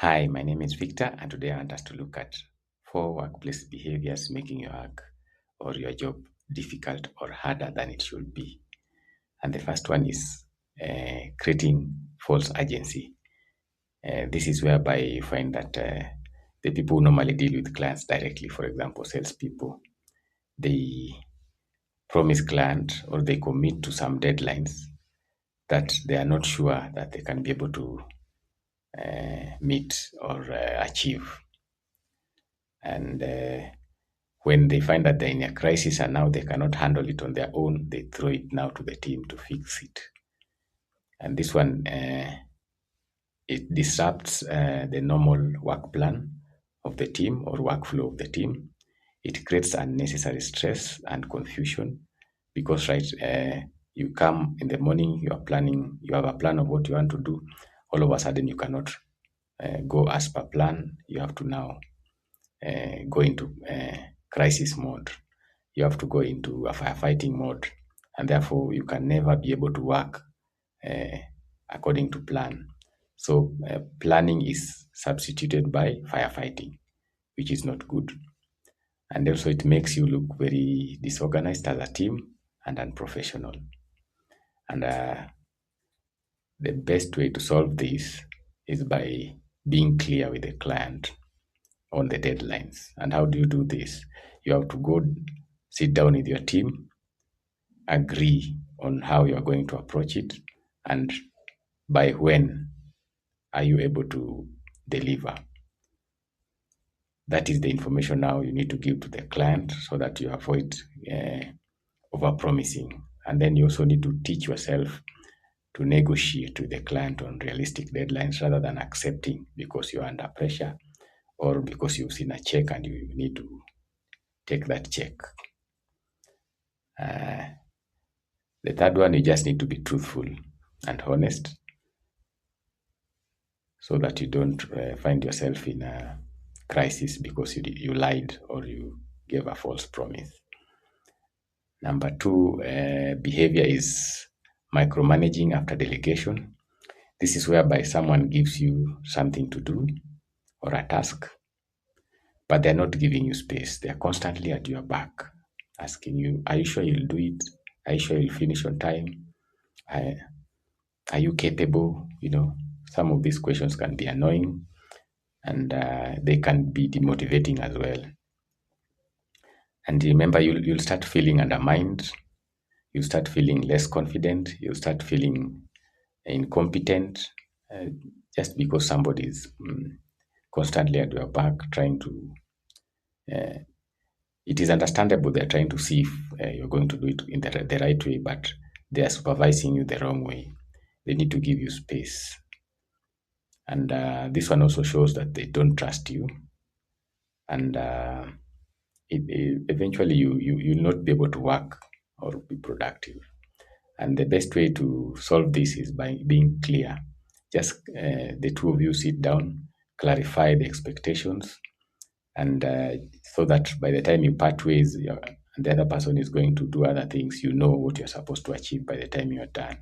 Hi, my name is Victor, and today I want us to look at four workplace behaviors making your work or your job difficult or harder than it should be. And the first one is creating false urgency. This is whereby you find that the people who normally deal with clients directly, for example, salespeople, they promise client or they commit to some deadlines that they are not sure that they can be able to meet or achieve. And when they find that they're in a crisis and now they cannot handle it on their own, they throw it now to the team to fix it. And this one, it disrupts the normal work plan of the team or workflow of the team. It creates unnecessary stress and confusion because, right, you come in the morning, you are planning, you have a plan of what you want to do. All of a sudden, you cannot go as per plan. You have to now go into crisis mode. You have to go into a firefighting mode, and therefore you can never be able to work uh, according to plan. So planning is substituted by firefighting, which is not good, and also it makes you look very disorganized as a team and unprofessional. And the best way to solve this is by being clear with the client on the deadlines. And how do you do this? You have to go sit down with your team, agree on how you are going to approach it, and by when are you able to deliver. That is the information now you need to give to the client so that you avoid over promising. And then you also need to teach yourself to negotiate with the client on realistic deadlines rather than accepting because you're under pressure or because you've seen a check and you need to take that check. The third one, you just need to be truthful and honest so that you don't find yourself in a crisis because you lied or you gave a false promise. Number two, behavior is micromanaging after delegation. This is whereby someone gives you something to do or a task, but they're not giving you space. They're constantly at your back, asking you, are you sure you'll do it? Are you sure you'll finish on time? Are, are you capable? Some of these questions can be annoying and they can be demotivating as well. And remember, you'll start feeling undermined. You'll start feeling less confident. You'll start feeling incompetent uh, just because somebody is constantly at your back trying to. It is understandable they're trying to see if you're going to do it in the right way, but they are supervising you the wrong way. They need to give you space. And this one also shows that they don't trust you. And eventually you'll not be able to work or be productive. And the best way to solve this is by being clear. Just the two of you sit down, clarify the expectations, and so that by the time you part ways, the other person is going to do other things. You know what you're supposed to achieve by the time you're done.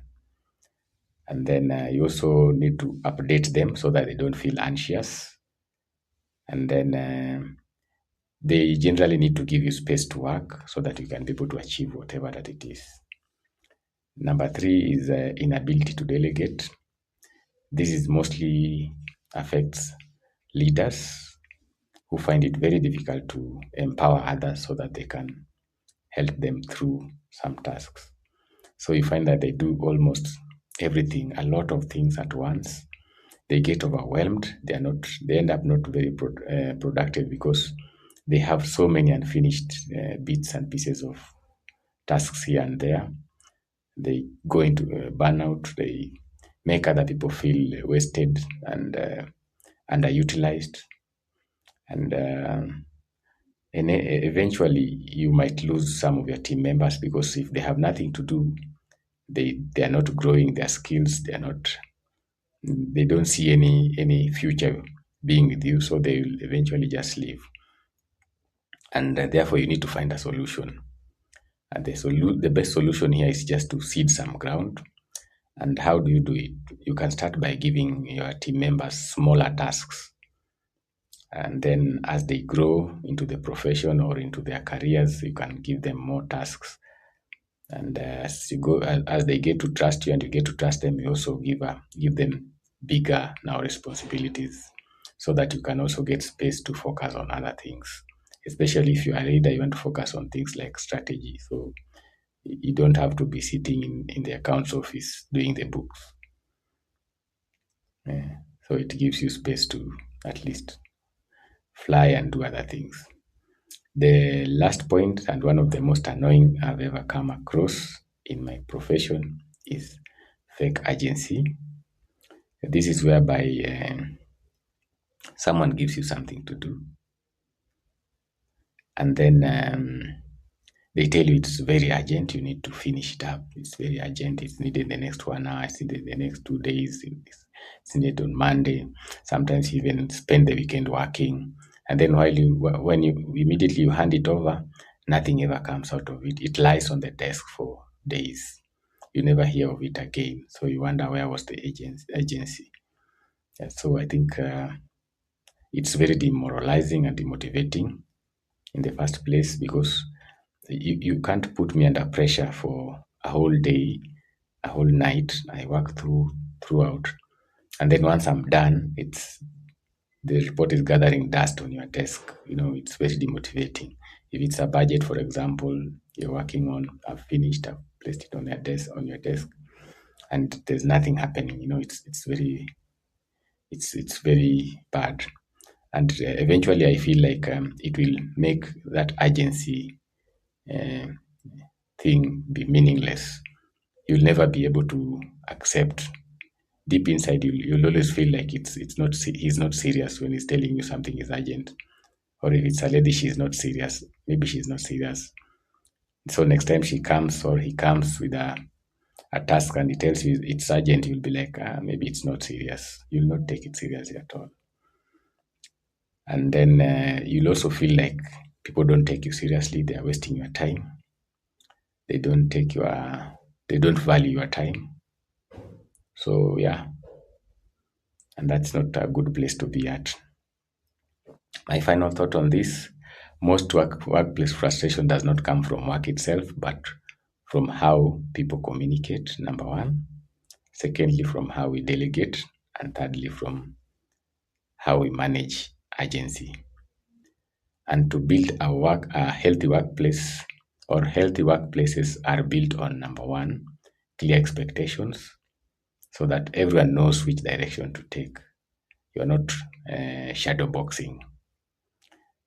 And then you also need to update them so that they don't feel anxious. And then they generally need to give you space to work so that you can be able to achieve whatever that it is. Number three is inability to delegate. This is mostly affects leaders who find it very difficult to empower others so that they can help them through some tasks. So you find that they do almost everything, a lot of things at once. They get overwhelmed. They end up not very productive because they have so many unfinished bits and pieces of tasks here and there. They go into burnout. They make other people feel wasted and underutilized. And eventually you might lose some of your team members because if they have nothing to do, they are not growing their skills. They don't see any future being with you, so they will eventually just leave. And therefore, you need to find a solution. And the best solution here is just to seed some ground And how do you do it? You can start by giving your team members smaller tasks. And then as they grow into the profession or into their careers, you can give them more tasks. And as you go, as they get to trust you and you get to trust them, you also give them bigger now responsibilities, so that you can also get space to focus on other things. Especially if you are a leader, you want to focus on things like strategy. So you don't have to be sitting in the accounts office doing the books. So it gives you space to at least fly and do other things. The last point, and one of the most annoying I've ever come across in my profession, is fake agency. This is whereby someone gives you something to do, and then they tell you it's very urgent, you need to finish it up. It's very urgent, it's needed the next 1 hour, it's needed the next 2 days, it's needed on Monday. Sometimes you even spend the weekend working. And then when you immediately you hand it over, nothing ever comes out of it. It lies on the desk for days. You never hear of it again. So you wonder where was the agency. Yeah, so I think it's very demoralizing and demotivating in the first place, because you can't put me under pressure for a whole day, a whole night. I work throughout, and then once I'm done, it's the report is gathering dust on your desk. It's very demotivating. If it's a budget, for example, you're working on, I've finished, I've placed it on your desk, and there's nothing happening. It's very bad, and eventually I feel like it will make that agency uh, thing be meaningless. You'll never be able to accept. Deep inside, you'll always feel like it's not he's not serious when he's telling you something is urgent. Or if it's a lady, she's not serious. Maybe she's not serious. So next time she comes or he comes with a task and he tells you it's urgent, you'll be like, maybe it's not serious. You'll not take it seriously at all. And then you'll also feel like people don't take you seriously. They are wasting your time. They don't they don't value your time. So yeah, and that's not a good place to be at. My final thought on this: most workplace frustration does not come from work itself, but from how people communicate, number one. Secondly, from how we delegate. And thirdly, from how we manage agency. And to build a healthy workplace, or healthy workplaces are built on, number one, clear expectations, so that everyone knows which direction to take. You are not shadow boxing.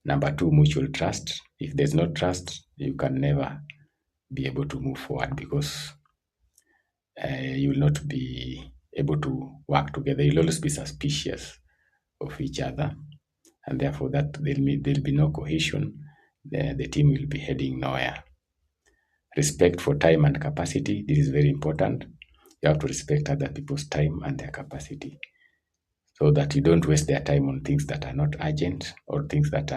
Number two, mutual trust. If there's no trust, you can never be able to move forward, because you will not be able to work together. You'll always be suspicious of each other, and therefore that there'll be no cohesion. The team will be heading nowhere. Respect for time and capacity. This is very important. You have to respect other people's time and their capacity, so that you don't waste their time on things that are not urgent or things that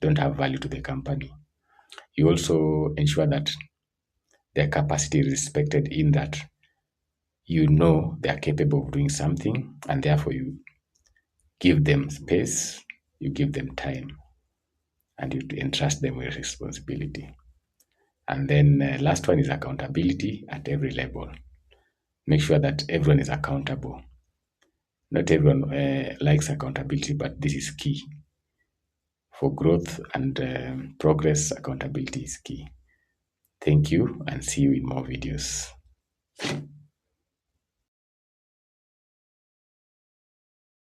don't have value to the company. You also ensure that their capacity is respected, in that they are capable of doing something, and therefore you give them space, you give them time, and you entrust them with responsibility. And then last one is accountability at every level. Make sure that everyone is accountable. Not everyone likes accountability, but this is key for growth and progress. Accountability is key. Thank you, and see you in more videos.